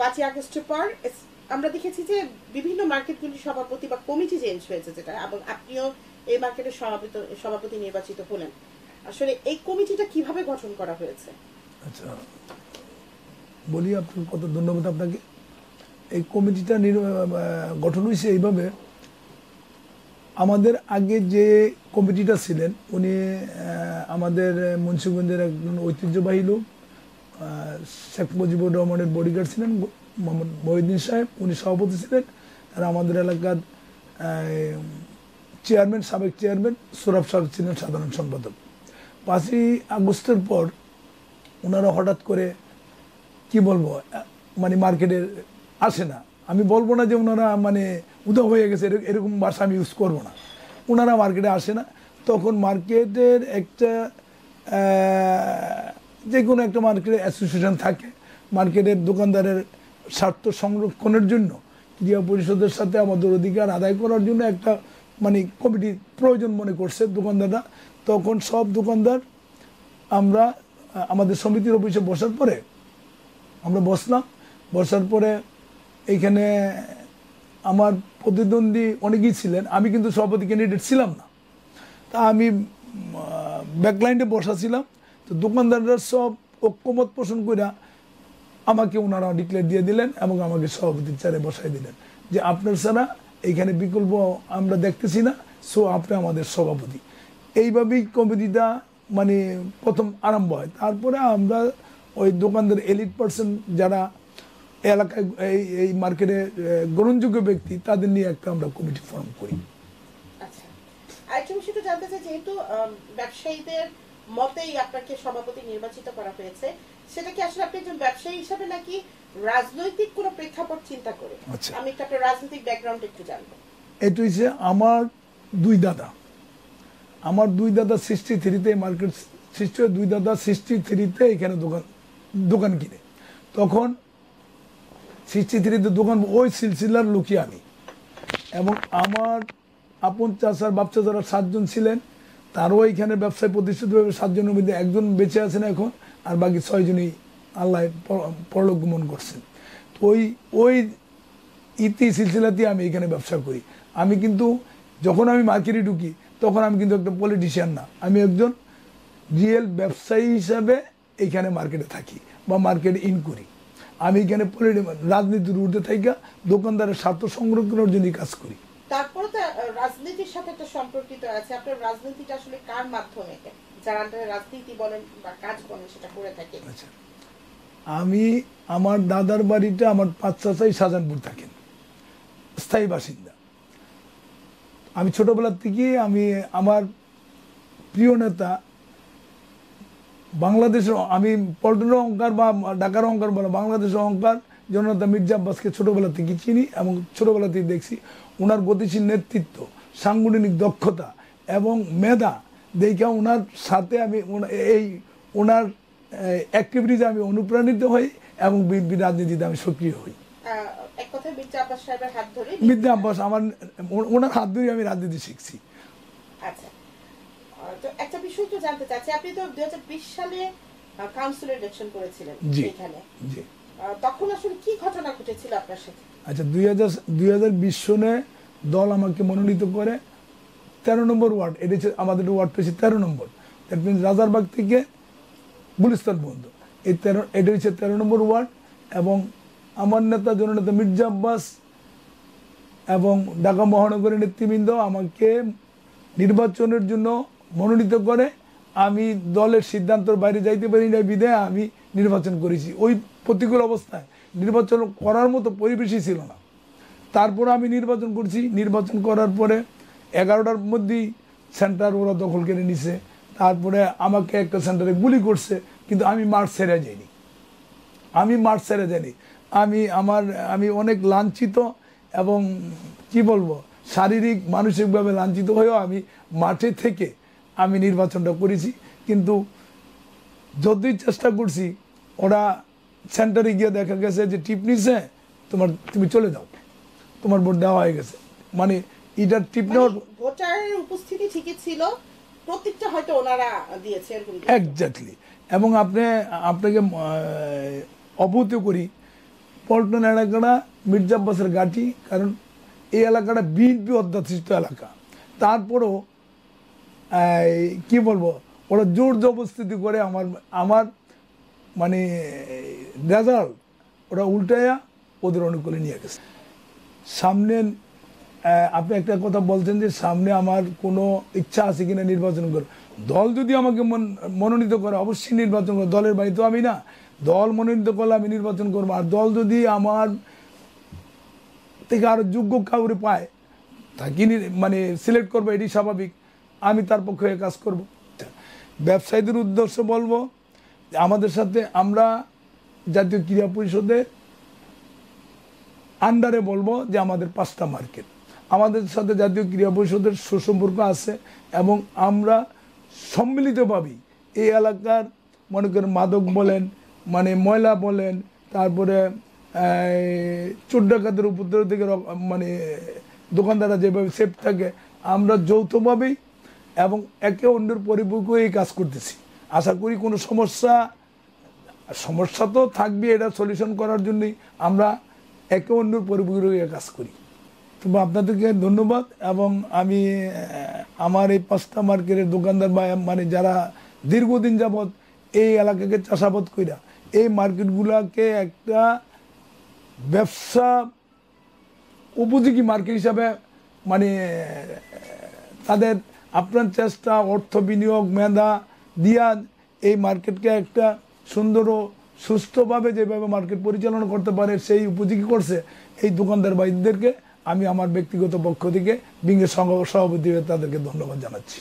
5ই আগস্টের পর আমরা দেখেছি যে বিভিন্ন মার্কেটগুলির সভাপতি বা কমিটি চেঞ্জ হয়েছে, যেটা এবং আপনিও এই মার্কেটের সভাপতি নির্বাচিত হলেন। আসলে এই কমিটিটা কিভাবে গঠন করা হয়েছে? আচ্ছা, বলি আপনার কত ধন্যবাদ আপনাকে। এই কমিটিটা গঠন হয়েছে এইভাবে, আমাদের আগে যে কমিটিটা ছিলেন উনি আমাদের মুন্সিগঞ্জের একজন ঐতিহ্যবাহী লোক, শেখ মুজিবুর রহমানের বডিগার্ড ছিলেন মোহাম্মদ মহিউদ্দিন সাহেব, উনি সভাপতি ছিলেন। আর আমাদের এলাকার চেয়ারম্যান, সাবেক চেয়ারম্যান সোরাব সাহেব ছিলেন সাধারণ সম্পাদক। 5ই আগস্টের পর ওনারা হঠাৎ করে কি বলবো, মানে মার্কেটে আসে না। আমি বলবো না যে ওনারা মানে উধাও হয়ে গেছে, এরকম ভাষা আমি ইউজ করবো না। ওনারা মার্কেটে আসে না। তখন মার্কেটের একটা যে কোনো একটা মার্কেটের অ্যাসোসিয়েশন থাকে, মার্কেটের দোকানদারের স্বার্থ সংরক্ষণের জন্য ক্রিয়া পরিষদের সাথে আমাদের অধিকার আদায় করার জন্য একটা মানে কমিটি প্রয়োজন মনে করছে দোকানদাররা। তখন সব দোকানদার আমরা আমাদের সমিতির অফিসে বসার পরে আমরা বসলাম। বসার পরে এইখানে আমার প্রতিদ্বন্দ্বী অনেকেই ছিলেন, আমি কিন্তু সভাপতি ক্যান্ডিডেট ছিলাম না। তা আমি ব্যাকলাইনে বসা ছিলাম। তো দোকানদাররা সব ঐক্যমত পোষণ করে আমাকে ওনারা ডিক্লেয়ার দিয়ে দিলেন এবং আমাকে সভাপতির চেয়ারে বসাই দিলেন যে আপনার ছাড়া এইখানে বিকল্প আমরা দেখতেছি না, সো আপনি আমাদের সভাপতি। এইভাবেই কমিটিটা মানে প্রথম আরম্ভ হয়। তারপরে আমরা ওই দোকানদার এলিট পার্সন যারা এলাকায় এই মার্কেটে গ্রহণযোগ্য ব্যক্তি, তাদের নিয়ে একটা আমরা কমিটি ফর্ম করি। আচ্ছা, আরেকটা বিষয় তো জানতে চাই, যেহেতু ব্যবসায়ীদের মতেই আপনাকে সভাপতি নির্বাচিত করা হয়েছে, সেটা কি আসলে আপনি একজন ব্যবসায়ী হিসাবে নাকি রাজনৈতিক কোনো প্রেক্ষাপট চিন্তা করে? আমি একটু আপনার রাজনৈতিক ব্যাকগ্রাউন্ড একটু জানবো। এটা হচ্ছে আমার দুই দাদা। আমার দুই দাদা 63-তে মার্কেট সৃষ্টি হয়। দুই দাদা 63-তে এখানে দোকান কিনে। তখন 63-তে দোকান, ওই সিলসিলার লোকই আমি। এবং আমার আপন চাচার বাপ চাচারা 7 জন ছিলেন, তারও এখানে ব্যবসায় প্রতিষ্ঠিতভাবে 7 জনের মধ্যে একজন বেঁচে আছেন এখন, আর বাকি 6 জনই আল্লাহ পরলোক গমন করছেন। ওই ইতি সিলসিলাতে আমি এখানে ব্যবসা করি। আমি কিন্তু যখন আমি মার্কেটে ঢুকি তখন আমি কিন্তু একটা পলিটিশিয়ান না, আমি একজন রিয়েল ব্যবসায়ী হিসাবে এইখানে মার্কেটে থাকি বা মার্কেটে ইন করি। আমি এখানে রাজনীতির ঊর্ধ্বে থেকে দোকানদারের স্বার্থ সংরক্ষণের জন্য কাজ করি। তারপরে তো রাজনীতির সাথে একটা সম্পর্কিত আছে। আপনার রাজনীতিটা আসলে কার মাধ্যমে, যারা রাজনীতি বলেন বা কাজ বলেন সেটা করে থাকে? আচ্ছা, আমি আমার দাদার বাড়িটা, আমার 5 চাচাই শাহজাহানপুর থাকেন, স্থায়ী বাসিন্দা। আমি ছোটবেলার থেকে আমি আমার প্রিয় নেতা বাংলাদেশের, আমি পল্টনের অহংকার বা ঢাকার অহংকার বলা, বাংলাদেশের অহংকার জননেতা মির্জা আব্বাসকে ছোটবেলা থেকে চিনি এবং ছোটবেলা থেকে দেখছি। ওনার গতিশীল নেতৃত্ব, সাংগঠনিক দক্ষতা এবং মেধা দেখে ওনার সাথে আমি ওনার অ্যাক্টিভিটিতে আমি অনুপ্রাণিত হই এবং রাজনীতিতে আমি সক্রিয় হই। মির্জা আব্বাস আমার, ওনার হাত ধরে আমি রাজনীতি শিখছি। আচ্ছা, তো একটা বিষয় তো জানতে চাচ্ছি, আপনি তো 2020 সালে কাউন্সিলর ইলেকশন করেছিলেন এখানে, তখন আসলে কি ঘটনা ঘটেছিল আপনার সাথে? আচ্ছা, 2020 সনে দল আমাকে মনোনীত করে 13 নম্বর ওয়ার্ড, এটা হচ্ছে আমাদের ওয়ার্ড পেয়েছে 13 নম্বর, দ্যাট মিনস রাজারবাগ থেকে গুলিস্তান পর্যন্ত এটা হচ্ছে 13 নম্বর ওয়ার্ড। এবং আমার নেতা জননেতা মির্জা আব্বাস এবং ঢাকা মহানগরের নেতৃবৃন্দ আমাকে নির্বাচনের জন্য মনোনীত করে। আমি দলের সিদ্ধান্তের বাইরে যাইতে পারি না বিধায় আমি নির্বাচন করেছি। ওই প্রতিকূল অবস্থায় নির্বাচন করার মতো পরিবেশই ছিল না। তারপরে আমি নির্বাচন করছি। নির্বাচন করার পরে 11টার মধ্যেই সেন্টার ওরা দখল করে নিছে। তারপরে আমাকে একটা সেন্টারে গুলি করছে, কিন্তু আমি মাঠ ছেড়ে যাইনি। আমি অনেক লাঞ্ছিত এবং কি বলবো, শারীরিক মানসিকভাবে লাঞ্ছিত হয়েও আমি মাঠে থেকে আমি নির্বাচনটা করেছি। কিন্তু যতই চেষ্টা করছি, ওরা সেন্টারে গিয়ে দেখা গেছে যে টিপ নিছে, তুমি চলে যাও, তোমার ভোট দেওয়া হয়ে গেছে। মানে এটা টিপ নেওয়ার ভোটারের উপস্থিতি ঠিকই ছিল, প্রত্যেকটা হয়তো ওনারা দিয়েছে এক্স্যাক্টলি। এবং আপনাকে অবহিত করি পল্টন এলাকাটা মির্জা আব্বাসের ঘাঁটি, কারণ এই এলাকাটা বিএনপি অধ্যাধিষ্ঠিত এলাকা। তারপরেও কি বলবো, ওরা জোর জবরদস্তি করে আমার মানে রেজাল্ট ওরা উল্টাইয়া ওদের অনুকূলে নিয়ে গেছে। সামনে আপনি একটা কথা বলছেন যে সামনে আমার কোনো ইচ্ছা আছে কিনা নির্বাচন করে। দল যদি আমাকে মনোনীত করে অবশ্যই নির্বাচন করে, দলের বাড়ি তো আমি না, দল মনোনীত করলে আমি নির্বাচন করবো। আর দল যদি আমার থেকে আরো যোগ্য কাউরে পায় তাকে মানে সিলেক্ট করবো, এটি স্বাভাবিক, আমি তার পক্ষে কাজ করব। ব্যবসায়ীদের উদ্দেশ্য বলবো, আমাদের সাথে আমরা জাতীয় ক্রীড়া পরিষদের আন্ডারে বলবো যে আমাদের 5টা মার্কেট, আমাদের সাথে জাতীয় ক্রীড়া পরিষদের সুসম্পর্ক আছে এবং আমরা সম্মিলিতভাবেই এই এলাকার মনে করেন মাদক বলেন, মানে ময়লা বলেন, তারপরে চোর ডাকাতের উপদ্রব থেকে মানে দোকানদাররা যেভাবে সেফ থাকে, আমরা যৌথভাবেই এবং একে অন্যের পরিপূরক এই কাজ করতেছি। আশা করি কোনো সমস্যা তো থাকবে, এটা সলিউশন করার জন্যই আমরা একে অন্যের পরিপূরক কাজ করি। তবে আপনাদেরকে ধন্যবাদ। এবং আমি আমার এই 5টা মার্কেটের দোকানদার বা মানে যারা দীর্ঘদিন যাবৎ এই এলাকাকে চাষাবাদ কইরা এই মার্কেটগুলোকে একটা ব্যবসা উপযোগী মার্কেট হিসাবে মানে তাদের আপনার চেষ্টা, অর্থ বিনিয়োগ, মেধা দিয়া এই মার্কেটকে একটা সুন্দর ও সুস্থভাবে যেভাবে মার্কেট পরিচালনা করতে পারে সেই উপযোগী করছে এই দোকানদার ভাইদেরকে আমি আমার ব্যক্তিগত পক্ষ থেকে বিঙ্গের সভাপতি হয়ে তাদেরকে ধন্যবাদ জানাচ্ছি।